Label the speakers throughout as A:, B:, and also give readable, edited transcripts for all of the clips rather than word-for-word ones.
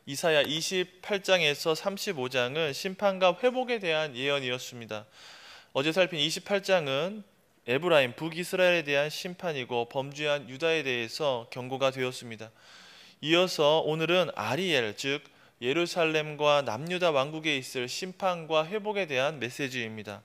A: 이사야 28장에서 35장은 심판과 회복에 대한 예언이었습니다. 어제 살핀 28장은 에브라임 북이스라엘에 대한 심판이고 범죄한 유다에 대해서 경고가 되었습니다. 이어서 오늘은 아리엘, 즉 예루살렘과 남유다 왕국에 있을 심판과 회복에 대한 메시지입니다.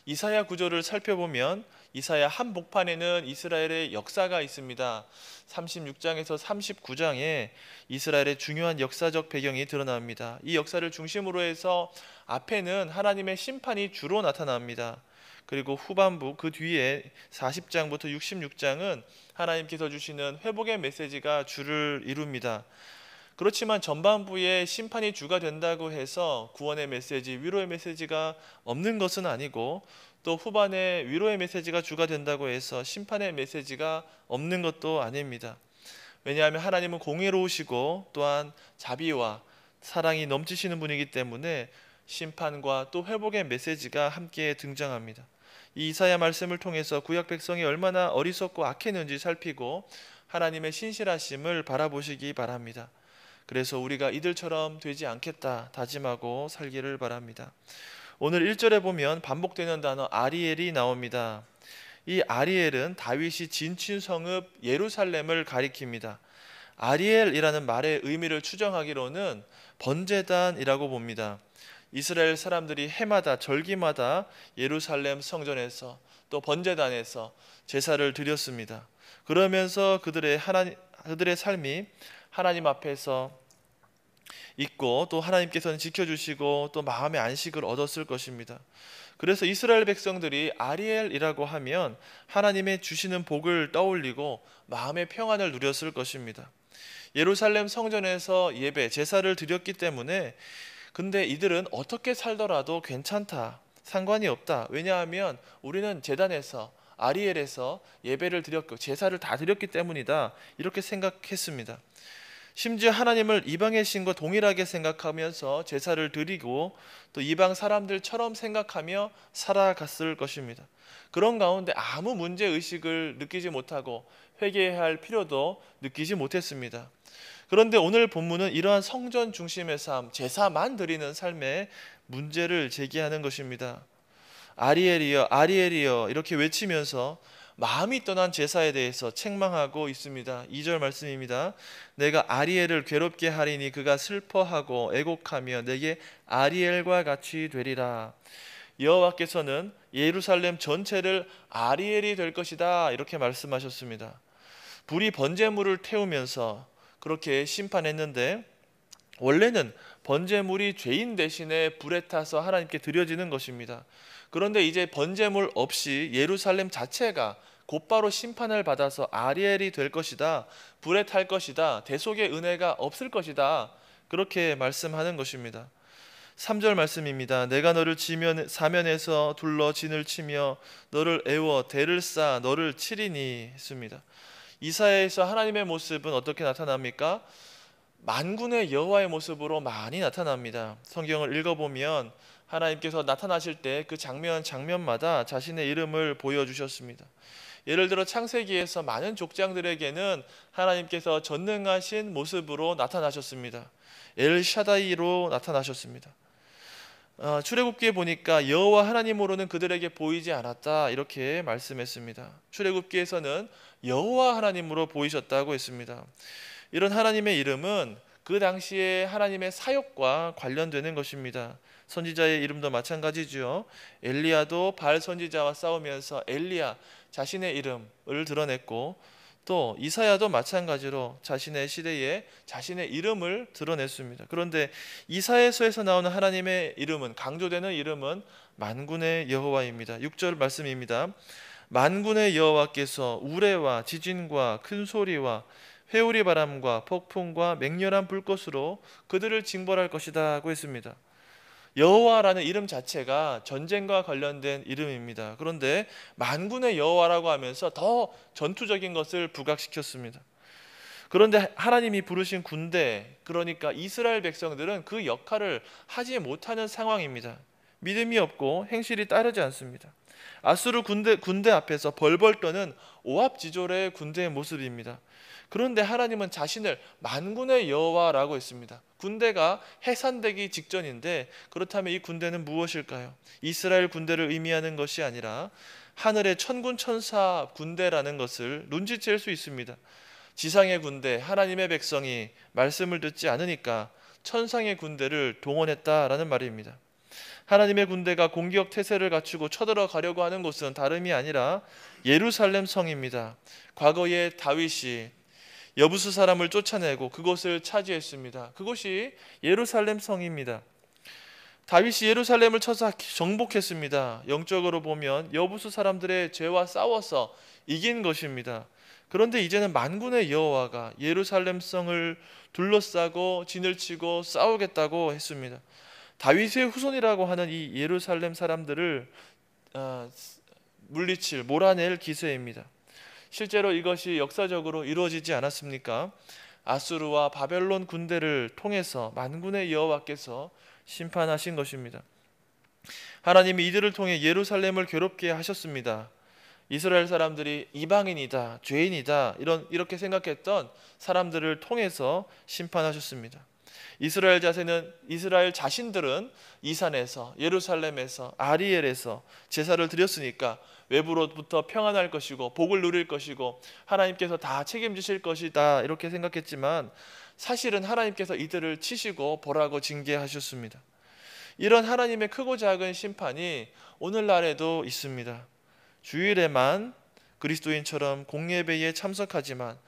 A: 이사야 구절을 살펴보면 이사야 한복판에는 이스라엘의 역사가 있습니다. 36장에서 39장에 이스라엘의 중요한 역사적 배경이 드러납니다. 이 역사를 중심으로 해서 앞에는 하나님의 심판이 주로 나타납니다. 그리고 후반부 그 뒤에 40장부터 66장은 하나님께서 주시는 회복의 메시지가 주를 이룹니다. 그렇지만 전반부에 심판이 주가 된다고 해서 구원의 메시지, 위로의 메시지가 없는 것은 아니고, 또 후반에 위로의 메시지가 주가 된다고 해서 심판의 메시지가 없는 것도 아닙니다. 왜냐하면 하나님은 공의로우시고 또한 자비와 사랑이 넘치시는 분이기 때문에 심판과 또 회복의 메시지가 함께 등장합니다. 이 이사야 말씀을 통해서 구약 백성이 얼마나 어리석고 악했는지 살피고 하나님의 신실하심을 바라보시기 바랍니다. 그래서 우리가 이들처럼 되지 않겠다 다짐하고 살기를 바랍니다. 오늘 1절에 보면 반복되는 단어 아리엘이 나옵니다. 이 아리엘은 다윗이 진친 성읍 예루살렘을 가리킵니다. 아리엘이라는 말의 의미를 추정하기로는 번제단이라고 봅니다. 이스라엘 사람들이 해마다 절기마다 예루살렘 성전에서 또 번제단에서 제사를 드렸습니다. 그러면서 그들의 삶이 하나님 앞에서 있고 또 하나님께서는 지켜주시고 또 마음의 안식을 얻었을 것입니다. 그래서 이스라엘 백성들이 아리엘이라고 하면 하나님의 주시는 복을 떠올리고 마음의 평안을 누렸을 것입니다. 예루살렘 성전에서 예배, 제사를 드렸기 때문에 근데 이들은 어떻게 살더라도 괜찮다, 상관이 없다. 왜냐하면 우리는 제단에서 아리엘에서 예배를 드렸고 제사를 다 드렸기 때문이다, 이렇게 생각했습니다. 심지어 하나님을 이방의 신과 동일하게 생각하면서 제사를 드리고 또 이방 사람들처럼 생각하며 살아갔을 것입니다. 그런 가운데 아무 문제의식을 느끼지 못하고 회개해야 할 필요도 느끼지 못했습니다. 그런데 오늘 본문은 이러한 성전 중심의 삶, 제사만 드리는 삶에 문제를 제기하는 것입니다. 아리엘이여 아리엘이여 이렇게 외치면서 마음이 떠난 제사에 대해서 책망하고 있습니다. 2절 말씀입니다. 내가 아리엘을 괴롭게 하리니 그가 슬퍼하고 애곡하며 내게 아리엘과 같이 되리라. 여호와께서는 예루살렘 전체를 아리엘이 될 것이다, 이렇게 말씀하셨습니다. 불이 번제물을 태우면서 그렇게 심판했는데, 원래는 번제물이 죄인 대신에 불에 타서 하나님께 드려지는 것입니다. 그런데 이제 번제물 없이 예루살렘 자체가 곧바로 심판을 받아서 아리엘이 될 것이다, 불에 탈 것이다, 대속의 은혜가 없을 것이다, 그렇게 말씀하는 것입니다. 3절 말씀입니다. 내가 너를 사면에서 둘러 진을 치며 너를 애워 대를 쌓아 너를 치리니 했습니다. 이사야에서 하나님의 모습은 어떻게 나타납니까? 만군의 여호와의 모습으로 많이 나타납니다. 성경을 읽어보면 하나님께서 나타나실 때 그 장면마다 자신의 이름을 보여주셨습니다. 예를 들어 창세기에서 많은 족장들에게는 하나님께서 전능하신 모습으로 나타나셨습니다. 엘샤다이로 나타나셨습니다. 출애굽기에 보니까 여호와 하나님으로는 그들에게 보이지 않았다, 이렇게 말씀했습니다. 출애굽기에서는 여호와 하나님으로 보이셨다고 했습니다. 이런 하나님의 이름은 그 당시에 하나님의 사역과 관련되는 것입니다. 선지자의 이름도 마찬가지죠. 엘리야도 바알 선지자와 싸우면서 엘리야 자신의 이름을 드러냈고, 또 이사야도 마찬가지로 자신의 시대에 자신의 이름을 드러냈습니다. 그런데 이사야서에서 나오는 하나님의 이름은, 강조되는 이름은 만군의 여호와입니다. 6절 말씀입니다. 만군의 여호와께서 우레와 지진과 큰 소리와 회오리 바람과 폭풍과 맹렬한 불꽃으로 그들을 징벌할 것이다 고 했습니다. 여호와라는 이름 자체가 전쟁과 관련된 이름입니다. 그런데 만군의 여호와라고 하면서 더 전투적인 것을 부각시켰습니다. 그런데 하나님이 부르신 군대, 그러니까 이스라엘 백성들은 그 역할을 하지 못하는 상황입니다. 믿음이 없고 행실이 따르지 않습니다. 아수르 군대 앞에서 벌벌 떠는 오합지졸의 군대의 모습입니다. 그런데 하나님은 자신을 만군의 여호와라고 했습니다. 군대가 해산되기 직전인데, 그렇다면 이 군대는 무엇일까요? 이스라엘 군대를 의미하는 것이 아니라 하늘의 천군 천사 군대라는 것을 눈치챌 수 있습니다. 지상의 군대, 하나님의 백성이 말씀을 듣지 않으니까 천상의 군대를 동원했다라는 말입니다. 하나님의 군대가 공격 태세를 갖추고 쳐들어가려고 하는 곳은 다름이 아니라 예루살렘 성입니다. 과거에 다윗이 여부수 사람을 쫓아내고 그곳을 차지했습니다. 그곳이 예루살렘 성입니다. 다윗이 예루살렘을 쳐서 정복했습니다. 영적으로 보면 여부수 사람들의 죄와 싸워서 이긴 것입니다. 그런데 이제는 만군의 여호와가 예루살렘 성을 둘러싸고 진을 치고 싸우겠다고 했습니다. 다윗의 후손이라고 하는 이 예루살렘 사람들을 물리칠, 몰아낼 기세입니다. 실제로 이것이 역사적으로 이루어지지 않았습니까? 아수르와 바벨론 군대를 통해서 만군의 여호와께서 심판하신 것입니다. 하나님이 이들을 통해 예루살렘을 괴롭게 하셨습니다. 이스라엘 사람들이 이방인이다, 죄인이다, 이렇게 생각했던 사람들을 통해서 심판하셨습니다. 이스라엘 자신들은 이 산에서, 예루살렘에서, 아리엘에서 제사를 드렸으니까 외부로부터 평안할 것이고 복을 누릴 것이고 하나님께서 다 책임지실 것이다, 이렇게 생각했지만 사실은 하나님께서 이들을 치시고 벌하고 징계하셨습니다. 이런 하나님의 크고 작은 심판이 오늘날에도 있습니다. 주일에만 그리스도인처럼 공예배에 참석하지만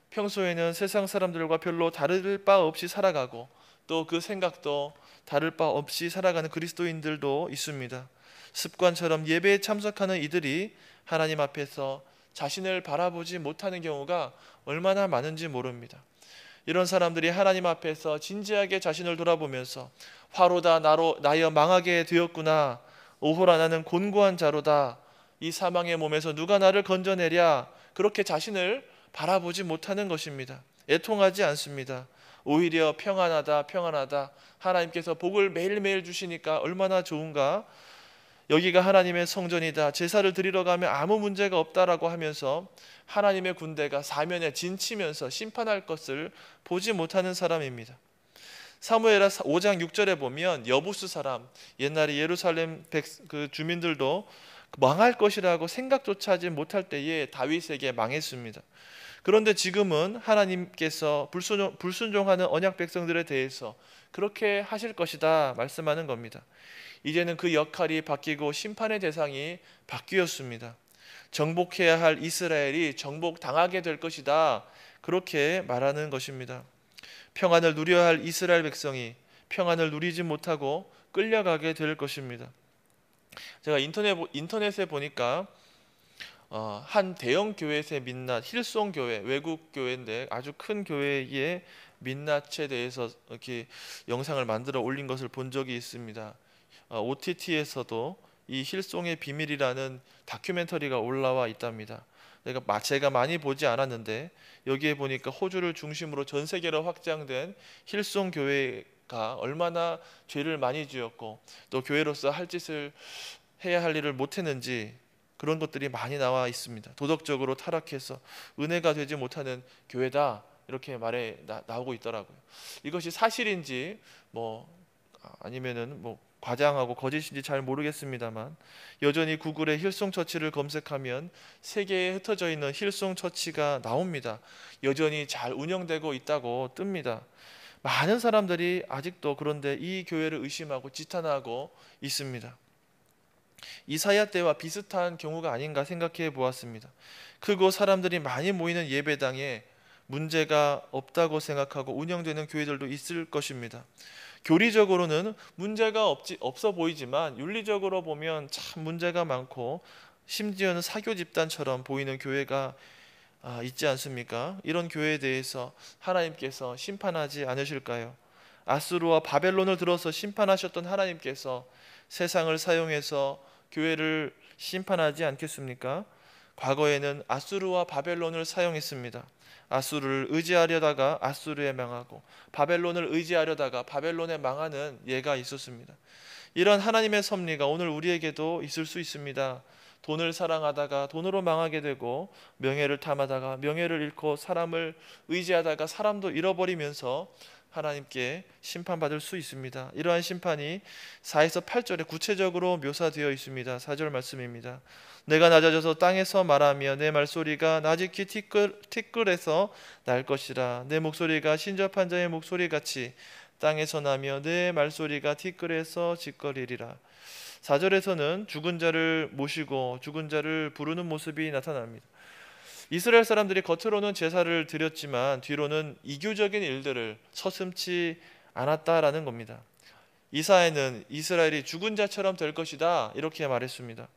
A: 평소에는 세상 사람들과 별로 다를 바 없이 살아가고 또 그 생각도 다를 바 없이 살아가는 그리스도인들도 있습니다. 습관처럼 예배에 참석하는 이들이 하나님 앞에서 자신을 바라보지 못하는 경우가 얼마나 많은지 모릅니다. 이런 사람들이 하나님 앞에서 진지하게 자신을 돌아보면서 화로다 나여 망하게 되었구나, 오호라 나는 곤고한 자로다, 이 사망의 몸에서 누가 나를 건져내랴, 그렇게 자신을 바라보지 못하는 것입니다. 애통하지 않습니다. 오히려 평안하다, 하나님께서 복을 매일매일 주시니까 얼마나 좋은가, 여기가 하나님의 성전이다, 제사를 드리러 가면 아무 문제가 없다라고 하면서 하나님의 군대가 사면에 진치면서 심판할 것을 보지 못하는 사람입니다. 사무엘하 5장 6절에 보면 여부수 사람, 옛날에 예루살렘 그 주민들도 망할 것이라고 생각조차 하지 못할 때에 다윗에게 망했습니다. 그런데 지금은 하나님께서 불순종하는 언약 백성들에 대해서 그렇게 하실 것이다 말씀하는 겁니다. 이제는 그 역할이 바뀌고 심판의 대상이 바뀌었습니다. 정복해야 할 이스라엘이 정복당하게 될 것이다, 그렇게 말하는 것입니다. 평안을 누려야 할 이스라엘 백성이 평안을 누리지 못하고 끌려가게 될 것입니다. 제가 인터넷에 보니까 한 대형 교회의 민낯, 힐송 교회, 외국 교회인데 아주 큰 교회의 민낯에 대해서 이렇게 영상을 만들어 올린 것을 본 적이 있습니다. OTT에서도 이 힐송의 비밀이라는 다큐멘터리가 올라와 있답니다. 제가 많이 보지 않았는데 여기에 보니까 호주를 중심으로 전 세계로 확장된 힐송 교회가 얼마나 죄를 많이 지었고 또 교회로서 할 짓을 해야 할 일을 못했는지 그런 것들이 많이 나와 있습니다. 도덕적으로 타락해서 은혜가 되지 못하는 교회다, 이렇게 말에 나오고 있더라고요. 이것이 사실인지 아니면은 과장하고 거짓인지 잘 모르겠습니다만 여전히 구글에 힐송 처치를 검색하면 세계에 흩어져 있는 힐송 처치가 나옵니다. 여전히 잘 운영되고 있다고 뜹니다. 많은 사람들이 아직도 그런데 이 교회를 의심하고 지탄하고 있습니다. 이사야 때와 비슷한 경우가 아닌가 생각해 보았습니다. 크고 사람들이 많이 모이는 예배당에 문제가 없다고 생각하고 운영되는 교회들도 있을 것입니다. 교리적으로는 문제가 없어 보이지만 윤리적으로 보면 참 문제가 많고 심지어는 사교 집단처럼 보이는 교회가 있지 않습니까? 이런 교회에 대해서 하나님께서 심판하지 않으실까요? 아수르와 바벨론을 들어서 심판하셨던 하나님께서 세상을 사용해서 교회를 심판하지 않겠습니까? 과거에는 아수르와 바벨론을 사용했습니다. 아수르를 의지하려다가 아수르에 망하고 바벨론을 의지하려다가 바벨론에 망하는 예가 있었습니다. 이런 하나님의 섭리가 오늘 우리에게도 있을 수 있습니다. 돈을 사랑하다가 돈으로 망하게 되고, 명예를 탐하다가 명예를 잃고, 사람을 의지하다가 사람도 잃어버리면서 하나님께 심판받을 수 있습니다. 이러한 심판이 4에서 8절에 구체적으로 묘사되어 있습니다. 4절 말씀입니다. 내가 낮아져서 땅에서 말하며 내 말소리가 나지키 티끌에서 날 것이라. 내 목소리가 신접한 자의 목소리같이 땅에서 나며 내 말소리가 티끌에서 짓거리리라. 4절에서는 죽은 자를 모시고 죽은 자를 부르는 모습이 나타납니다. 이스라엘 사람들이 겉으로는 제사를 드렸지만 뒤로는 이교적인 일들을 서슴지 않았다라는 겁니다. 이사야는 이스라엘이 죽은 자처럼 될 것이다 이렇게 말했습니다.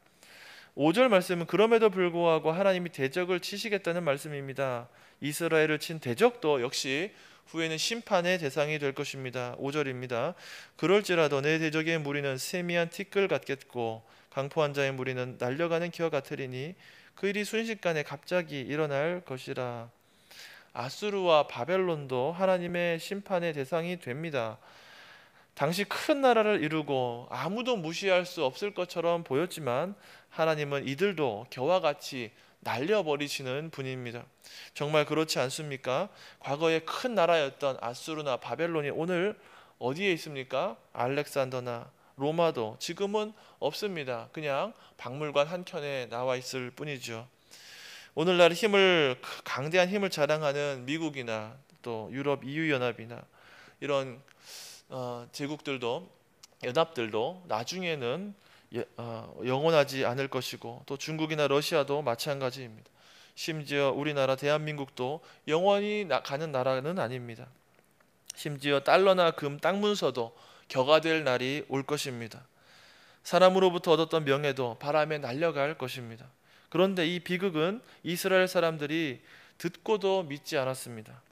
A: 5절 말씀은 그럼에도 불구하고 하나님이 대적을 치시겠다는 말씀입니다. 이스라엘을 친 대적도 역시 후에는 심판의 대상이 될 것입니다. 5절입니다. 그럴지라도 내 대적의 무리는 세미한 티끌 같겠고 강포한 자의 무리는 날려가는 기와 같으리니 그 일이 순식간에 갑자기 일어날 것이라. 아수르와 바벨론도 하나님의 심판의 대상이 됩니다. 당시 큰 나라를 이루고 아무도 무시할 수 없을 것처럼 보였지만 하나님은 이들도 겨와 같이 날려버리시는 분입니다. 정말 그렇지 않습니까? 과거에 큰 나라였던 아수르나 바벨론이 오늘 어디에 있습니까? 알렉산더나 로마도 지금은 없습니다. 그냥 박물관 한켠에 나와 있을 뿐이죠. 오늘날 강대한 힘을 자랑하는 미국이나 또 유럽 EU 연합이나 이런 제국들도, 연합들도 나중에는 영원하지 않을 것이고, 또 중국이나 러시아도 마찬가지입니다. 심지어 우리나라 대한민국도 영원히 가는 나라는 아닙니다. 심지어 달러나 금, 땅 문서도 겨가 될 날이 올 것입니다. 사람으로부터 얻었던 명예도 바람에 날려갈 것입니다. 그런데 이 비극은 이스라엘 사람들이 듣고도 믿지 않았습니다.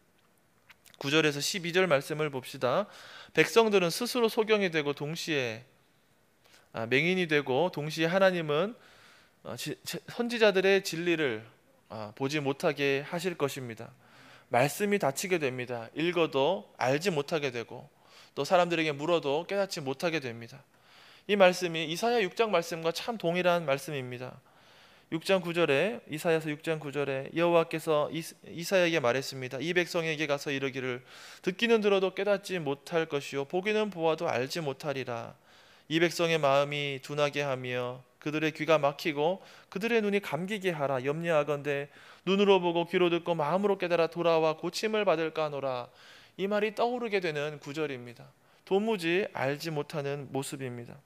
A: 9절에서 12절 말씀을 봅시다. 백성들은 스스로 소경이 되고 동시에 맹인이 되고, 동시에 하나님은 선지자들의 진리를 보지 못하게 하실 것입니다. 말씀이 닫히게 됩니다. 읽어도 알지 못하게 되고, 또 사람들에게 물어도 깨닫지 못하게 됩니다. 이 말씀이 이사야 6장 말씀과 참 동일한 말씀입니다. 6장 9절에, 이사야서 6장 9절에 여호와께서 이사야에게 말했습니다. 이 백성에게 가서 이르기를 듣기는 들어도 깨닫지 못할 것이요 보기는 보아도 알지 못하리라. 이 백성의 마음이 둔하게 하며 그들의 귀가 막히고 그들의 눈이 감기게 하라. 염려하건대 눈으로 보고 귀로 듣고 마음으로 깨달아 돌아와 고침을 받을까 하노라. 이 말이 떠오르게 되는 구절입니다. 도무지 알지 못하는 모습입니다.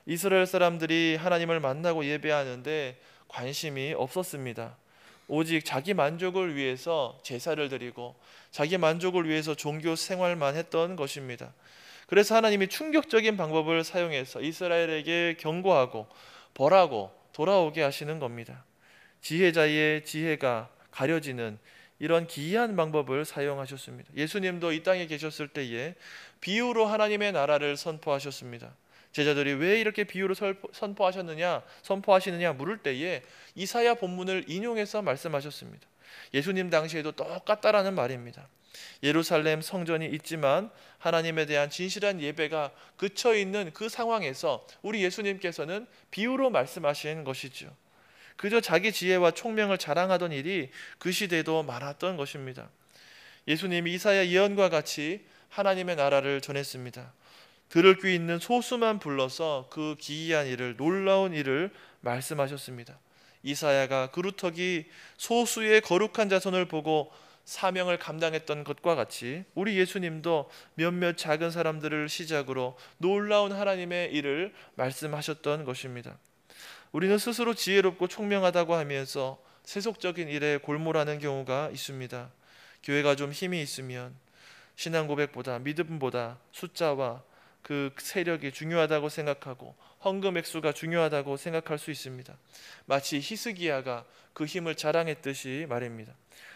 A: 이스라엘 사람들이 하나님을 만나고 예배하는데 관심이 없었습니다. 오직 자기 만족을 위해서 제사를 드리고 자기 만족을 위해서 종교 생활만 했던 것입니다. 그래서 하나님이 충격적인 방법을 사용해서 이스라엘에게 경고하고 벌하고 돌아오게 하시는 겁니다. 지혜자의 지혜가 가려지는 이런 기이한 방법을 사용하셨습니다. 예수님도 이 땅에 계셨을 때에 비유로 하나님의 나라를 선포하셨습니다. 제자들이 왜 이렇게 비유로 선포하시느냐 물을 때에 이사야 본문을 인용해서 말씀하셨습니다. 예수님 당시에도 똑같다라는 말입니다. 예루살렘 성전이 있지만 하나님에 대한 진실한 예배가 그쳐 있는 그 상황에서 우리 예수님께서는 비유로 말씀하신 것이죠. 그저 자기 지혜와 총명을 자랑하던 일이 그 시대에도 많았던 것입니다. 예수님이 이사야 예언과 같이 하나님의 나라를 전했습니다. 들을 귀 있는 소수만 불러서 그 기이한 일을, 놀라운 일을 말씀하셨습니다. 이사야가 그루터기 소수의 거룩한 자손을 보고 사명을 감당했던 것과 같이 우리 예수님도 몇몇 작은 사람들을 시작으로 놀라운 하나님의 일을 말씀하셨던 것입니다. 우리는 스스로 지혜롭고 총명하다고 하면서 세속적인 일에 골몰하는 경우가 있습니다. 교회가 좀 힘이 있으면 신앙 고백보다 믿음보다 숫자와 그 세력이 중요하다고 생각하고 헌금 액수가 중요하다고 생각할 수 있습니다. 마치 히스기야가 그 힘을 자랑했듯이 말입니다.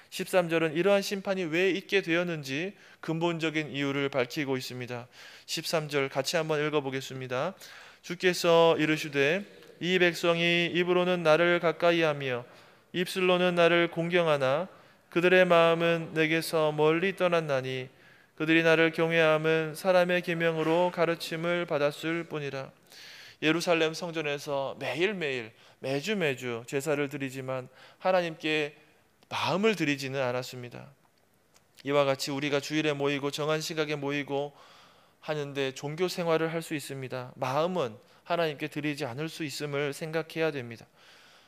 A: 13절은 이러한 심판이 왜 있게 되었는지 근본적인 이유를 밝히고 있습니다. 13절 같이 한번 읽어보겠습니다. 주께서 이르시되 이 백성이 입으로는 나를 가까이하며 입술로는 나를 공경하나 그들의 마음은 내게서 멀리 떠났나니 그들이 나를 경외함은 사람의 계명으로 가르침을 받았을 뿐이라. 예루살렘 성전에서 매일매일 매주 제사를 드리지만 하나님께 마음을 드리지는 않았습니다. 이와 같이 우리가 주일에 모이고 정한 시각에 모이고 하는데 종교 생활을 할 수 있습니다. 마음은 하나님께 드리지 않을 수 있음을 생각해야 됩니다.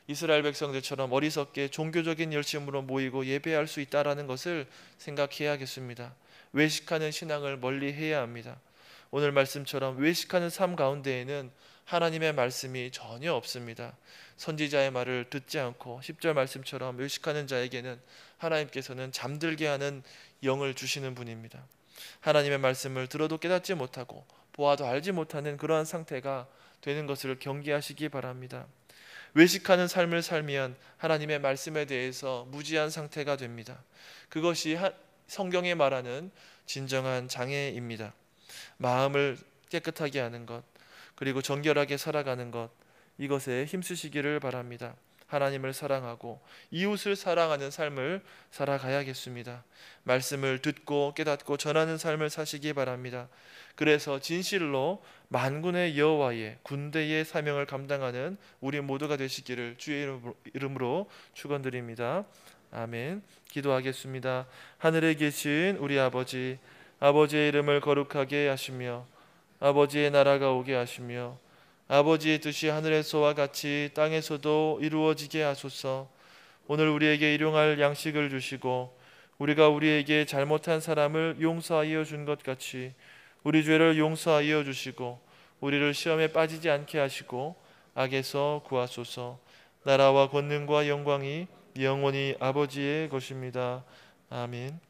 A: 이스라엘 백성들처럼 어리석게 종교적인 열심으로 모이고 예배할 수 있다라는 것을 생각해야겠습니다. 외식하는 신앙을 멀리해야 합니다. 오늘 말씀처럼 외식하는 삶 가운데에는 하나님의 말씀이 전혀 없습니다. 선지자의 말을 듣지 않고 10절 말씀처럼 외식하는 자에게는 하나님께서는 잠들게 하는 영을 주시는 분입니다. 하나님의 말씀을 들어도 깨닫지 못하고 보아도 알지 못하는 그러한 상태가 되는 것을 경계하시기 바랍니다. 외식하는 삶을 살면 하나님의 말씀에 대해서 무지한 상태가 됩니다. 그것이 성경에 말하는 진정한 장애입니다. 마음을 깨끗하게 하는 것, 그리고 정결하게 살아가는 것, 이것에 힘쓰시기를 바랍니다. 하나님을 사랑하고 이웃을 사랑하는 삶을 살아가야겠습니다. 말씀을 듣고 깨닫고 전하는 삶을 사시기 바랍니다. 그래서 진실로 만군의 여호와의 군대의 사명을 감당하는 우리 모두가 되시기를 주의 이름으로 축원드립니다. 아멘. 기도하겠습니다. 하늘에 계신 우리 아버지, 아버지의 이름을 거룩하게 하시며 아버지의 나라가 오게 하시며 아버지의 뜻이 하늘에서와 같이 땅에서도 이루어지게 하소서. 오늘 우리에게 일용할 양식을 주시고 우리가 우리에게 잘못한 사람을 용서하여 준 것 같이 우리 죄를 용서하여 주시고 우리를 시험에 빠지지 않게 하시고 악에서 구하소서. 나라와 권능과 영광이 영원히 아버지의 것입니다. 아멘.